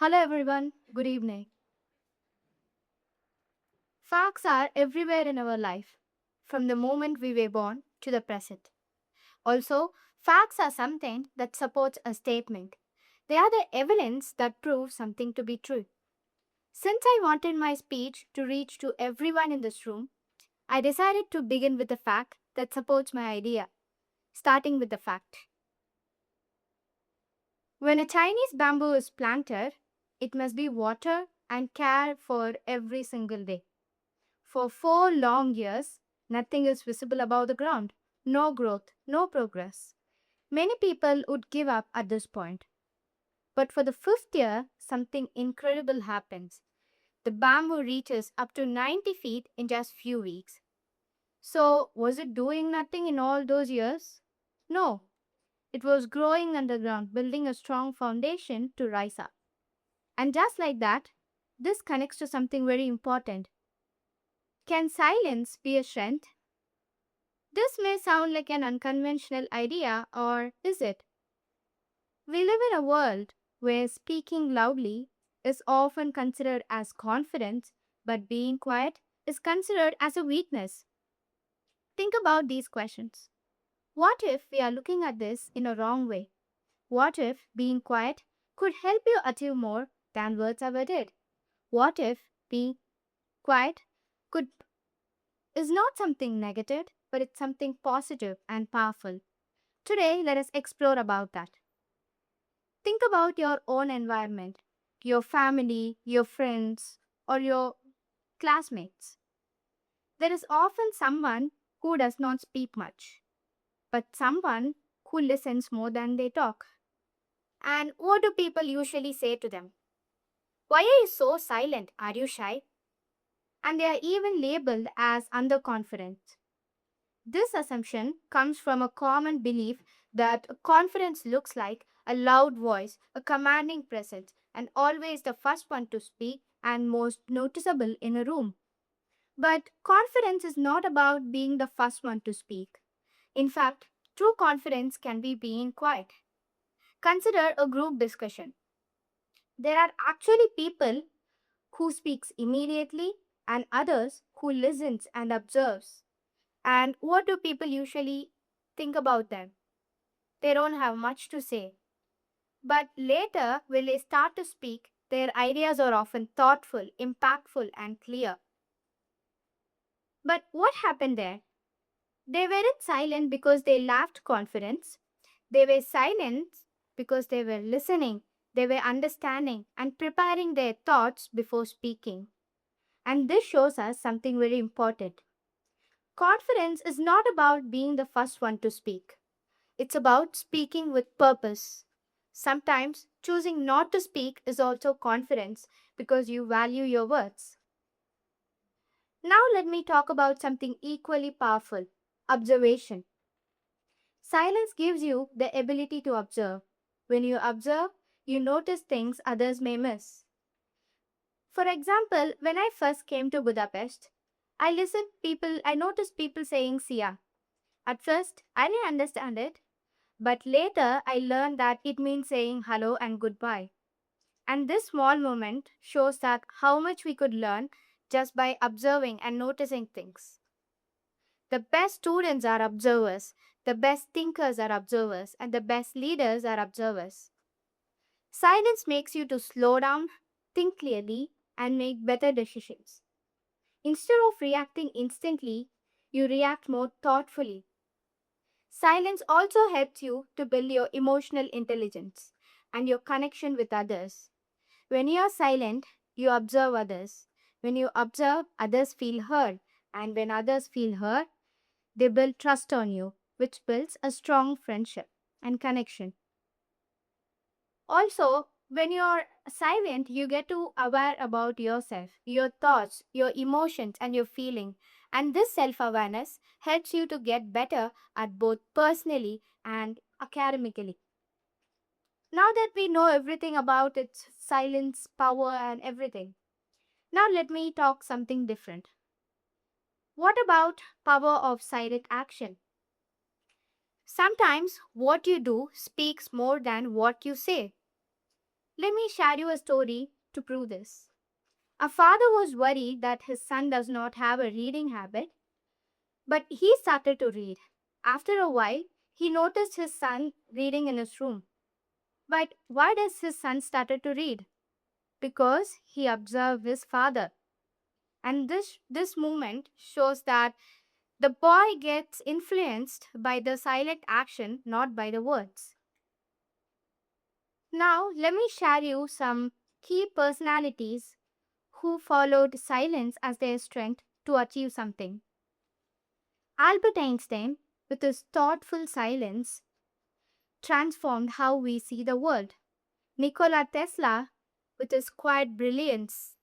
Hello everyone, good evening. Facts are everywhere in our life, from the moment we were born to the present. Also, facts are something that supports a statement. They are the evidence that proves something to be true. Since I wanted my speech to reach to everyone in this room, I decided to begin with a fact that supports my idea, starting with the fact. When a Chinese bamboo is planted, it must be watered and cared for every single day. For 4 long years, nothing is visible above the ground. No growth, no progress. Many people would give up at this point. But for the fifth year, something incredible happens. The bamboo reaches up to 90 feet in just few weeks. So, was it doing nothing in all those years? No, it was growing underground, building a strong foundation to rise up. And just like that, this connects to something very important. Can silence be a strength? This may sound like an unconventional idea, or is it? We live in a world where speaking loudly is often considered as confidence, but being quiet is considered as a weakness. Think about these questions. What if we are looking at this in a wrong way? What if being quiet could help you achieve more than words ever did? What if being quiet could is not something negative, but it's something positive and powerful? Today, let us explore about that. Think about your own environment, your family, your friends, or your classmates. There is often someone who does not speak much, but someone who listens more than they talk. And what do people usually say to them? Why are you so silent? Are you shy? And they are even labeled as underconfident. This assumption comes from a common belief that confidence looks like a loud voice, a commanding presence, and always the first one to speak and most noticeable in a room. But confidence is not about being the first one to speak. In fact, true confidence can be being quiet. Consider a group discussion. There are actually people who speaks immediately and others who listens and observes. And what do people usually think about them? They don't have much to say. But later, when they start to speak, their ideas are often thoughtful, impactful, and clear. But what happened there? They weren't silent because they lacked confidence. They were silent because they were listening, they were understanding, and preparing their thoughts before speaking. And this shows us something very important. Confidence is not about being the first one to speak. It's about speaking with purpose. Sometimes choosing not to speak is also confidence because you value your words. Now, let me talk about something equally powerful: observation. Silence gives you the ability to observe. When you observe, you notice things others may miss. For example, when I first came to Budapest, I noticed people saying Sia. At first, I didn't understand it, but later I learned that it means saying hello and goodbye. And this small moment shows that how much we could learn just by observing and noticing things. The best students are observers, the best thinkers are observers, and the best leaders are observers. Silence makes you to slow down, think clearly, and make better decisions. Instead of reacting instantly, you react more thoughtfully. Silence also helps you to build your emotional intelligence and your connection with others. When you are silent, you observe others. When you observe, others feel heard. And when others feel heard, they build trust on you, which builds a strong friendship and connection. Also, when you're silent, you get to aware about yourself, your thoughts, your emotions, and your feeling. And this self-awareness helps you to get better at both personally and academically. Now that we know everything about its silence, power, and everything, now let me talk something different. What about power of silent action? Sometimes what you do speaks more than what you say. Let me share you a story to prove this. A father was worried that his son does not have a reading habit, but he started to read. After a while, he noticed his son reading in his room. But why does his son started to read? Because he observed his father. And this movement shows that the boy gets influenced by the silent action, not by the words. Now, let me share you some key personalities who followed silence as their strength to achieve something. Albert Einstein, with his thoughtful silence, transformed how we see the world. Nikola Tesla, with his quiet brilliance,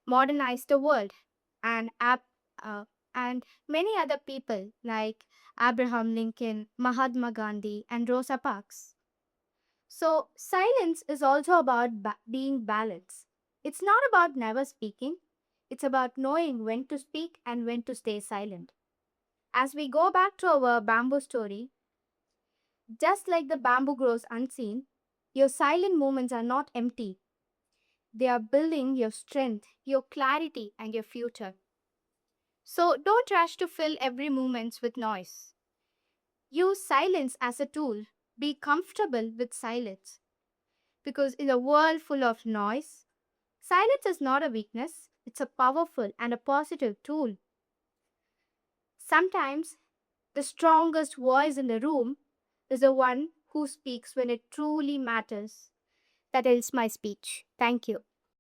modernized the world. And, uh, and many other people like Abraham Lincoln, Mahatma Gandhi, and Rosa Parks. So, silence is also about being balanced. It's not about never speaking, it's about knowing when to speak and when to stay silent. As we go back to our bamboo story, just like the bamboo grows unseen, your silent moments are not empty. They are building your strength, your clarity, and your future. So don't rush to fill every moment with noise. Use silence as a tool. Be comfortable with silence. Because in a world full of noise, silence is not a weakness, it's a powerful and a positive tool. Sometimes the strongest voice in the room is the one who speaks when it truly matters. That ends my speech. Thank you.